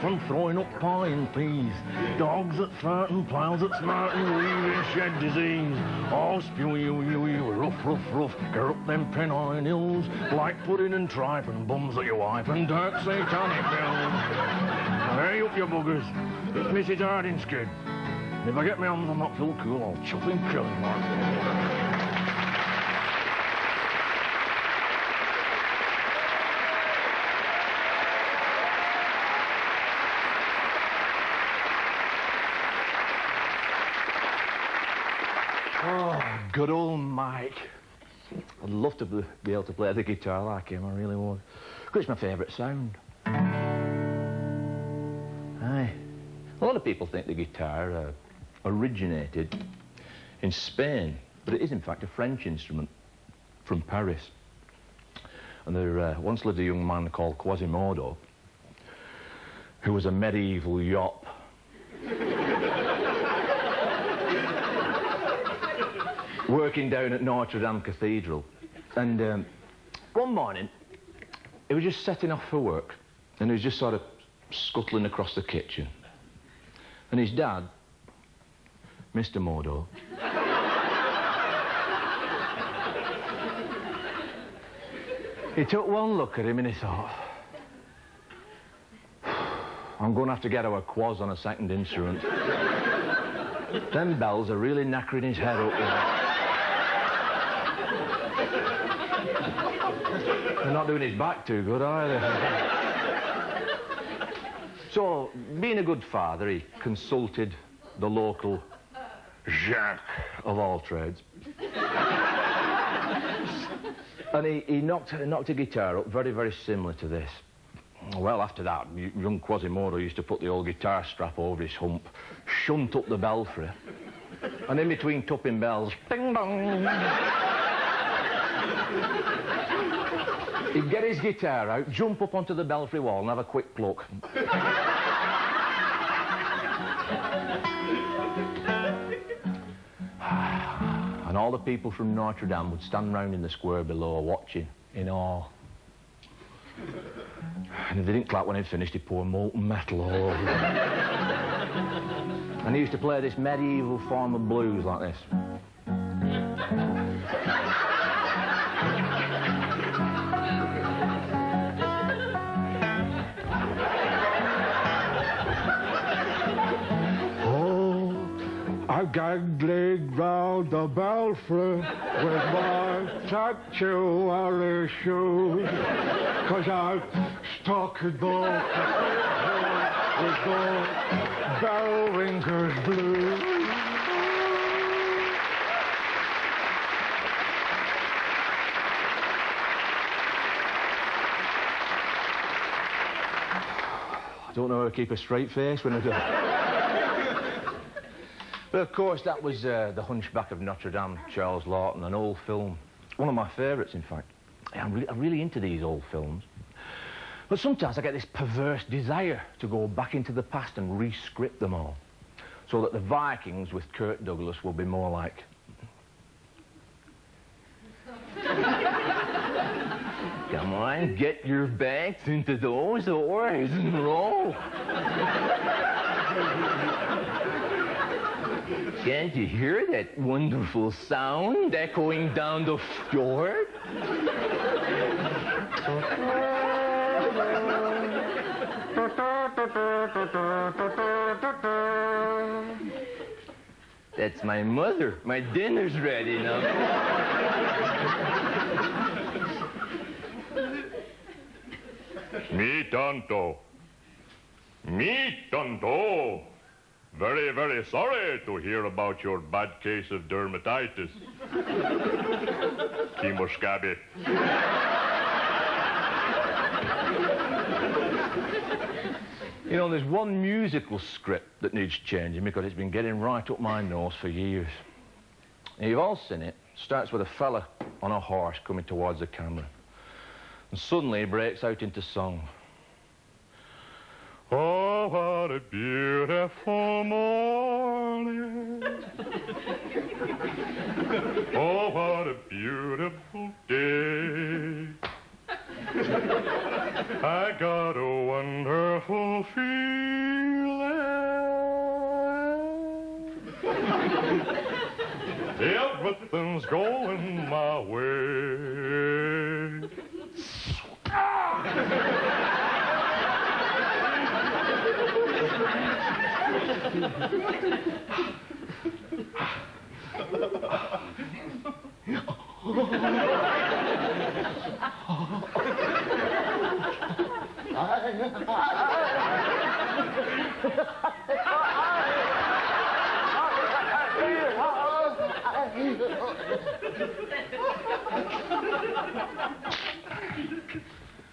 from throwing up pie and peas. Dogs that fart and plows that smart and weave and shed disease. All spewy, rough, rough, rough. Get up them Pennine hills, like pudding and tripe and bums that you wipe and dark satanic bills. Hey up, you buggers. It's Mrs. Harding's kid. If I get my hands on that Phil Cool, I'll chop him, kill him, man. Oh, good old Mike. I'd love to be able to play the guitar like him, I really would. Because it's my favourite sound. Aye. A lot of people think the guitar originated in Spain, but it is in fact a French instrument from Paris. And there once lived a young man called Quasimodo, who was a medieval yop. Working down at Notre Dame Cathedral. And one morning, he was just setting off for work, and he was just sort of scuttling across the kitchen. And his dad, Mr. Modo, he took one look at him and he thought, I'm going to have to get our quaz on a second instrument. Them bells are really knackering his head up. They're not doing his back too good, are they? So, being a good father, he consulted the local Jacques of all trades. And he knocked a guitar up very, very similar to this. Well, after that, young Quasimodo used to put the old guitar strap over his hump, shunt up the belfry, and in between tupping bells, ding dong, he'd get his guitar out, jump up onto the belfry wall and have a quick pluck. And all the people from Notre Dame would stand round in the square below watching in awe. And if they didn't clap when he'd finished, he'd pour molten metal all over them. And he used to play this medieval form of blues like this. I gaggled round the belfry with my statuary shoes, 'cause I stuck the with the bell ringers blues. I don't know how to keep a straight face when I do it. But of course, that was the Hunchback of Notre Dame, Charles Lawton, an old film. One of my favourites, in fact. I'm really into these old films. But sometimes I get this perverse desire to go back into the past and re-script them all, so that the Vikings with Kirk Douglas will be more like... Come on, get your backs into those oars and roll. Can't you hear that wonderful sound echoing down the fjord? That's my mother. My dinner's ready now. Mi tanto. Very, very sorry to hear about your bad case of dermatitis. Chemo scabby. You know, there's one musical script that needs changing because it's been getting right up my nose for years. And you've all seen it. It starts with a fella on a horse coming towards the camera. And suddenly he breaks out into song. Oh, what a beautiful morning. Oh, what a beautiful day. I got a wonderful feeling. everything's going my way.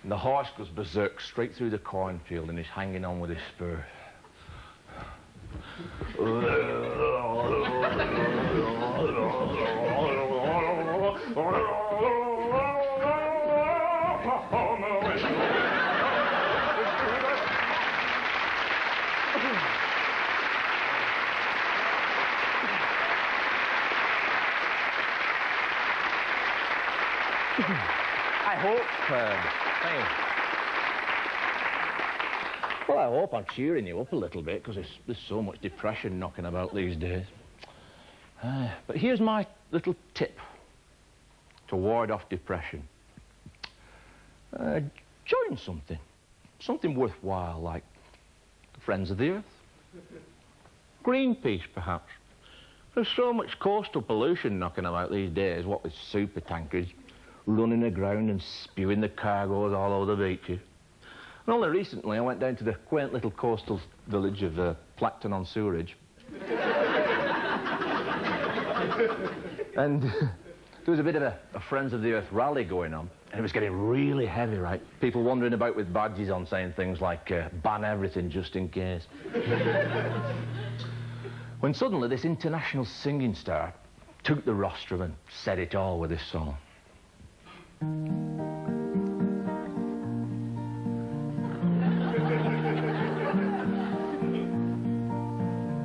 And the horse goes berserk straight through the cornfield and is hanging on with his spur. I hope I'm cheering you up a little bit, because there's so much depression knocking about these days. But here's my little tip to ward off depression. Join something worthwhile, like Friends of the Earth, Greenpeace, perhaps. There's so much coastal pollution knocking about these days, what with super tankers running aground and spewing the cargoes all over the beaches. And only recently I went down to the quaint little coastal village of Paignton on Sewerage. And there was a bit of a Friends of the Earth rally going on, and it was getting really heavy, right? People wandering about with badges on saying things like, ban everything just in case. When suddenly this international singing star took the rostrum and said it all with this song.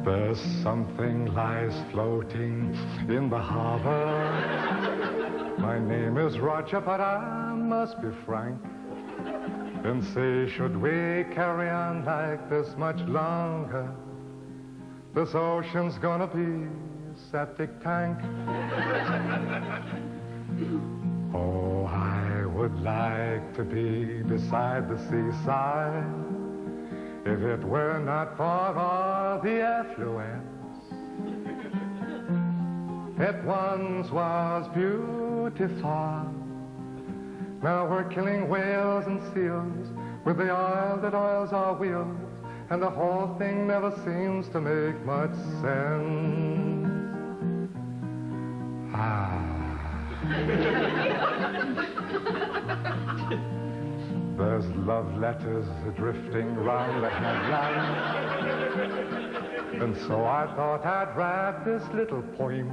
There's something lies floating in the harbor. My name is Roger, but I must be frank and say, should we carry on like this much longer, this ocean's gonna be a septic tank. Oh, I would like to be beside the seaside if it were not for all the affluence. It once was beautiful. Now we're killing whales and seals with the oil that oils our wheels, and the whole thing never seems to make much sense. There's love letters drifting round the headline, and so I thought I'd write this little poem.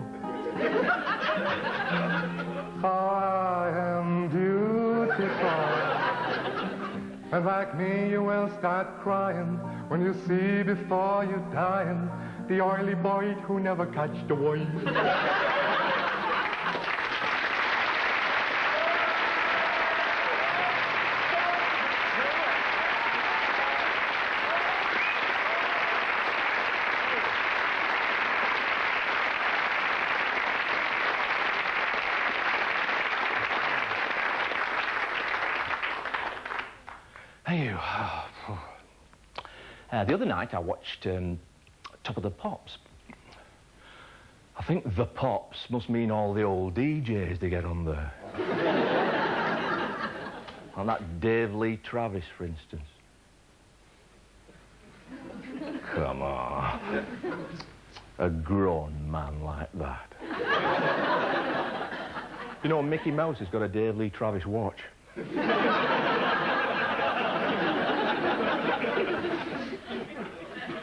I am beautiful, and like me you will start crying when you see before you dying the oily boy who never catched the wife. The other night I watched Top of the Pops. I think the Pops must mean all the old DJs they get on there. And that Dave Lee Travis, for instance. Come on. A grown man like that. You know, Mickey Mouse has got a Dave Lee Travis watch.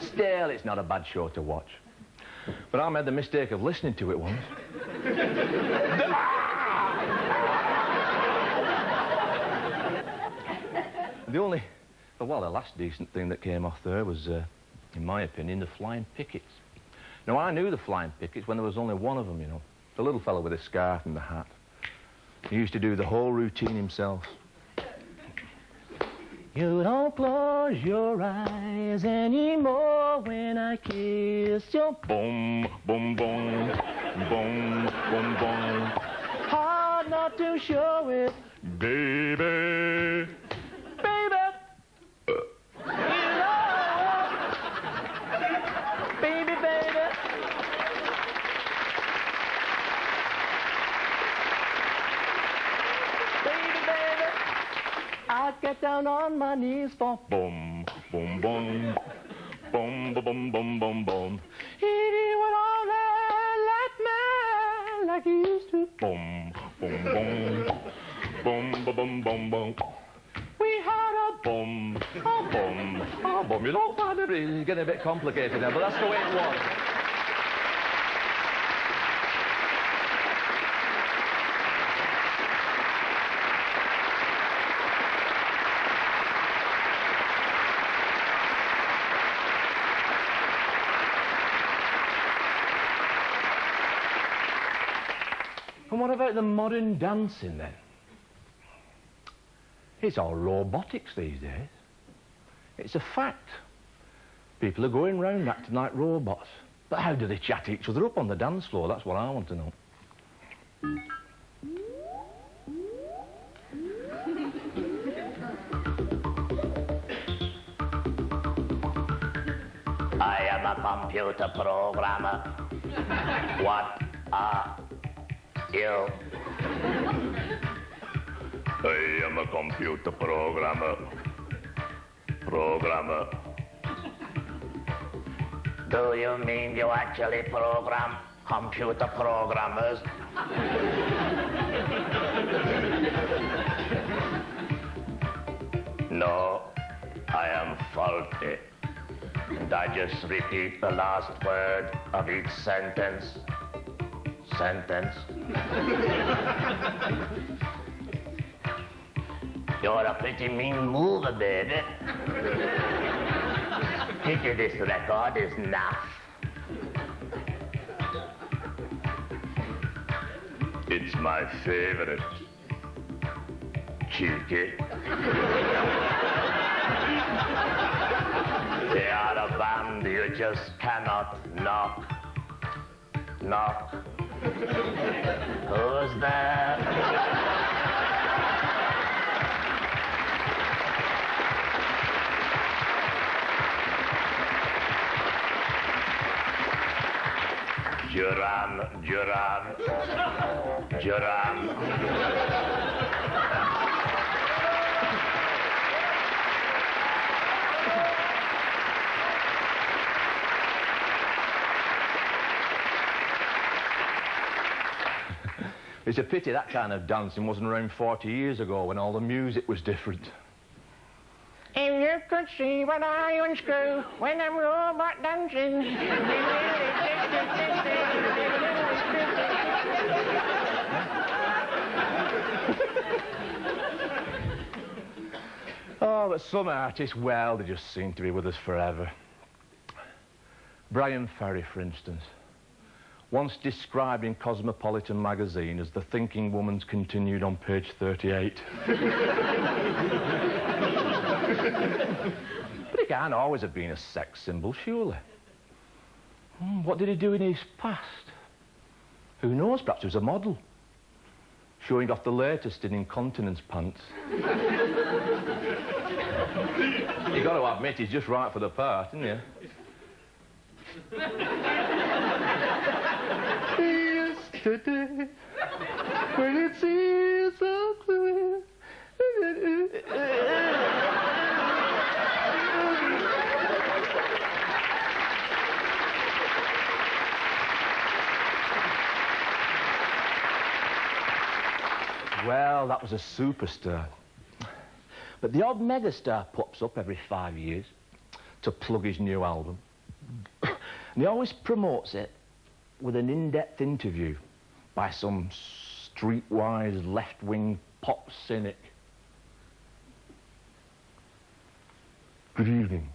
Still, it's not a bad show to watch. But I made the mistake of listening to it once. The last decent thing that came off there was, in my opinion, the Flying Pickets. Now, I knew the Flying Pickets when there was only one of them, you know. The little fellow with the scarf and the hat. He used to do the whole routine himself. You don't close your eyes anymore when I kiss your boom, boom, boom, boom, boom, boom. Hard not to show it, baby, baby. You know, baby, baby. Baby, baby. I'd get down on my knees for boom, boom, boom, boom, boom, boom, boom, boom. If you would only let me like you used to. Boom, boom, boom, boom, boom, boom, boom. We had a boom, a boom, a boom. You don't find it's getting a bit complicated now, but that's the way it was. And what about the modern dancing then? It's all robotics these days. It's a fact. People are going round acting like robots. But how do they chat each other up on the dance floor? That's what I want to know. I am a computer programmer. What are you? I am a computer programmer. Do you mean you actually program computer programmers? No, I am faulty. And I just repeat the last word of each sentence. You're a pretty mean mover, baby. Pity this record is naff. It's my favorite. Cheeky. They are a band you just cannot knock. Who's there? Duran. It's a pity that kind of dancing wasn't around 40 years ago when all the music was different. If you could see what I unscrew when I'm robot dancing. Oh, but some artists, well, they just seem to be with us forever. Brian Ferry, for instance, once described in Cosmopolitan magazine as the thinking woman's continued on page 38. But he can't always have been a sex symbol, surely. What did he do in his past? Who knows, perhaps he was a model, showing off the latest in incontinence pants. You got to admit, he's just right for the part, isn't he? Yesterday, when it seems so clear. Well, that was a superstar. But the odd megastar pops up every 5 years to plug his new album. And he always promotes it with an in-depth interview by some streetwise left-wing pop cynic. Good evening.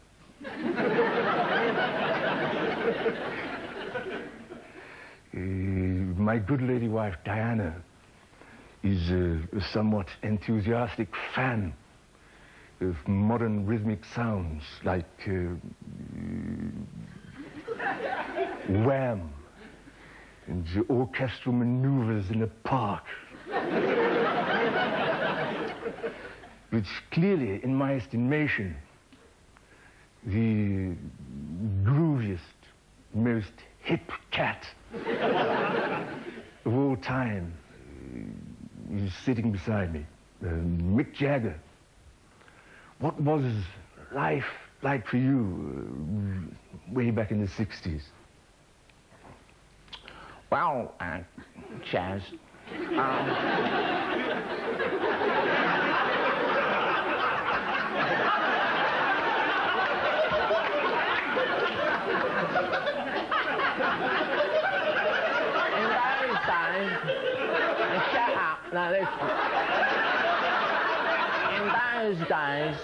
My good lady wife, Diana, is a somewhat enthusiastic fan of modern rhythmic sounds like Wham and the orchestral maneuvers in a park. Which clearly, in my estimation, the grooviest, most hip cat of all time is sitting beside me, Mick Jagger. What was life like for you way back in the 60s? Well, Chaz, in those days, shut up, now listen. In those days,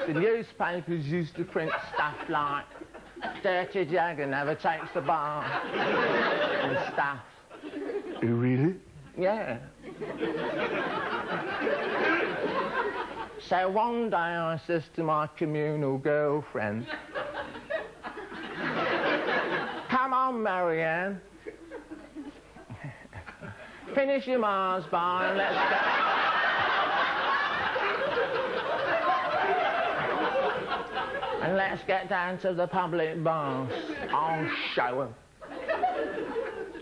the newspapers used to print stuff like Dirty Jagger never takes the bar and stuff. Really? Yeah. So one day I says to my communal girlfriend, come on, Marianne, finish your Mars bar and let's go. And let's get down to the public baths. I'll show 'em.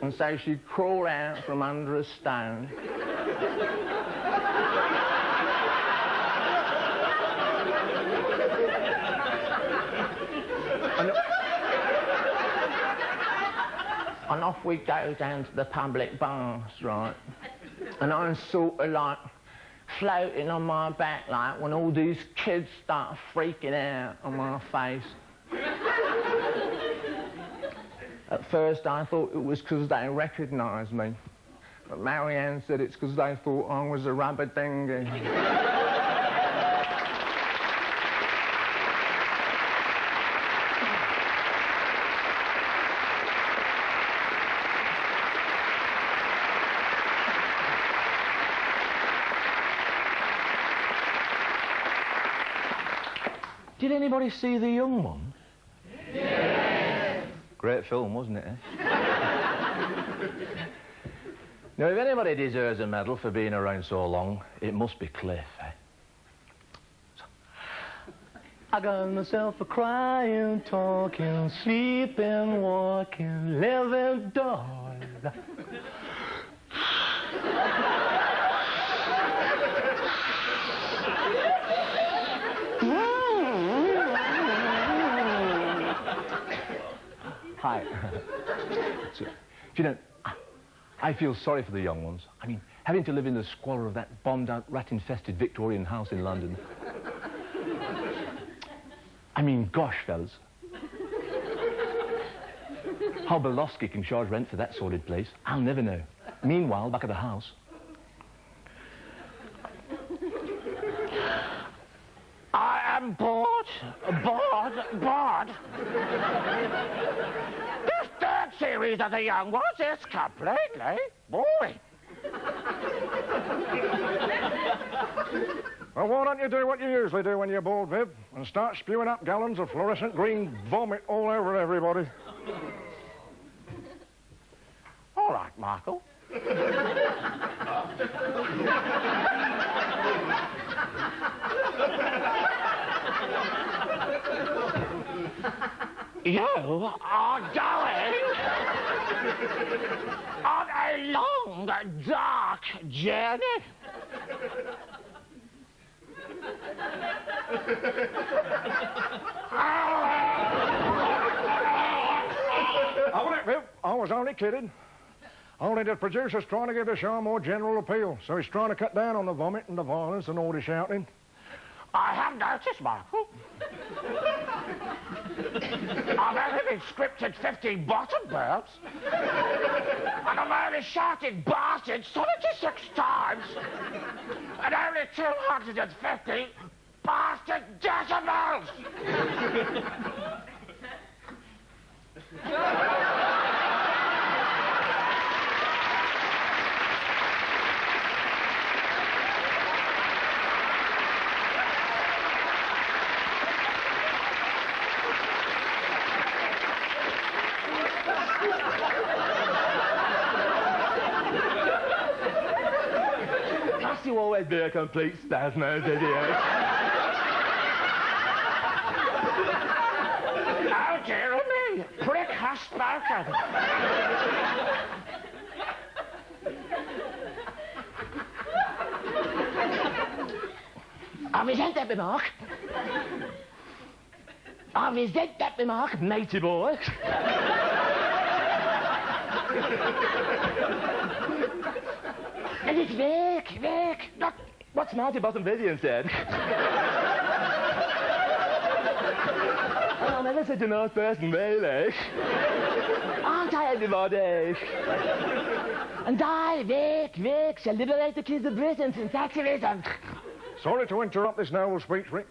And so she crawled out from under a stone. And off we go down to the public baths, right? And I'm sort of like floating on my back like when all these kids start freaking out on my face. At first I thought it was because they recognised me. But Marianne said it's because they thought I was a rubber dinghy. Did anybody see The Young One? Yeah. Great film, wasn't it, eh? Now, if anybody deserves a medal for being around so long, it must be Cliff, eh? I got myself a crying, talking, sleeping, walking, living dog. Hi. So, you know, I feel sorry for the young ones. I mean, having to live in the squalor of that bombed-out, rat-infested Victorian house in London. I mean, gosh, fellas. How Belosky can charge rent for that sordid place, I'll never know. Meanwhile, back at the house... I am bored. This third series of The Young Ones is completely boring. Well, why don't you do what you usually do when you're bored, Viv, and start spewing up gallons of fluorescent green vomit all over everybody? All right, Michael. You are going on a long, dark journey. I wouldn't, Viv. I was only kidding. Only the producer's trying to give the show a more general appeal, so he's trying to cut down on the vomit and the violence and all the shouting. I have noticed, Michael. I've only been scripted 50 bottom birds, and I've only shouted bastard 76 times, and only 250 bastard decimals. you always be a complete spasmo, idiot. Oh, dear me! Prick has spoken. I resent that remark. I resent that remark, matey boy. And it's Vic. What's Marty Bottom Vivian said? I'll never such a nice person, really. Aren't I, everybody? And I, Vic, shall liberate the kids of Britain since activism. Sorry to interrupt this noble speech, Rick.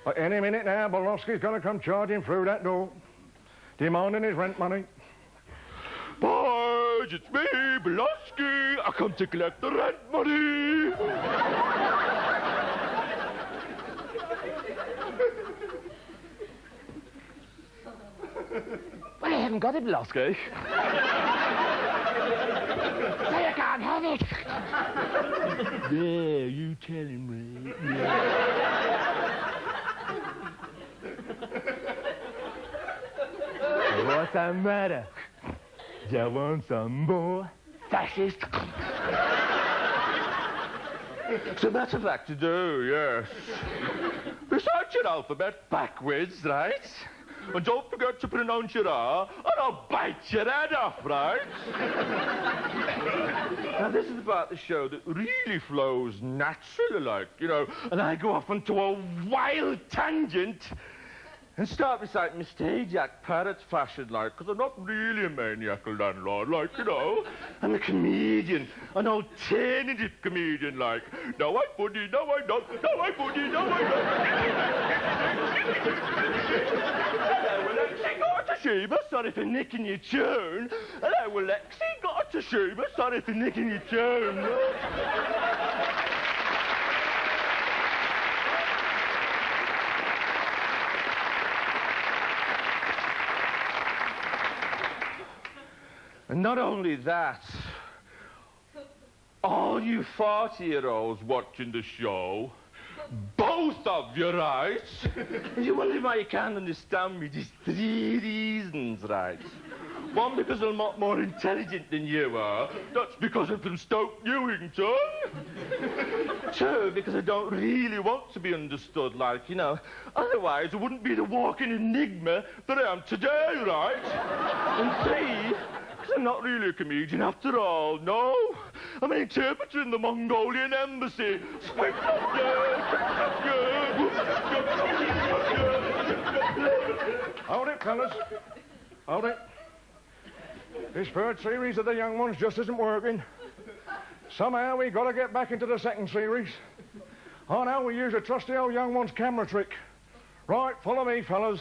But any minute now, Bolowski's going to come charging through that door, demanding his rent money. Boys, it's me, Bolowski. I come to collect the rent money. Well, I haven't got it, Blosky. So you can't have it. Yeah, you tell him, Ray. What's the matter? You want some more? Fascist. It's a matter of fact to do, yes. Recite your alphabet backwards, right? And don't forget to pronounce your R, or I'll bite your head off, right? Now, this is the part of the show that really flows naturally, like, you know, and I go off into a wild tangent and start reciting my stage act parrot fashion, like, because I'm not really a maniacal landlord, like, you know. I'm a comedian, an alternative comedian, like, no, I'm funny, no, I'm not, no, I'm funny, no, I'm not. Got to Sheba, sorry for nicking your tune. Hello, Alexi, got to Sheba, sorry for nicking your tune. And not only that, all you 40-year-olds watching the show, both of you, right? You wonder why you can't understand me. There's 3 reasons, right? 1, because I'm a lot more intelligent than you are. That's because I'm from Stoke Newington. 2, because I don't really want to be understood, like, you know. Otherwise, I wouldn't be the walking enigma that I am today, right? And 3, I'm not really a comedian after all, no. I'm an interpreter in the Mongolian embassy. Hold it, fellas. Hold it. This 3rd series of the young ones just isn't working. Somehow we got to get back into the 2nd series. Oh, now we use a trusty old young one's camera trick. Right, follow me, fellas.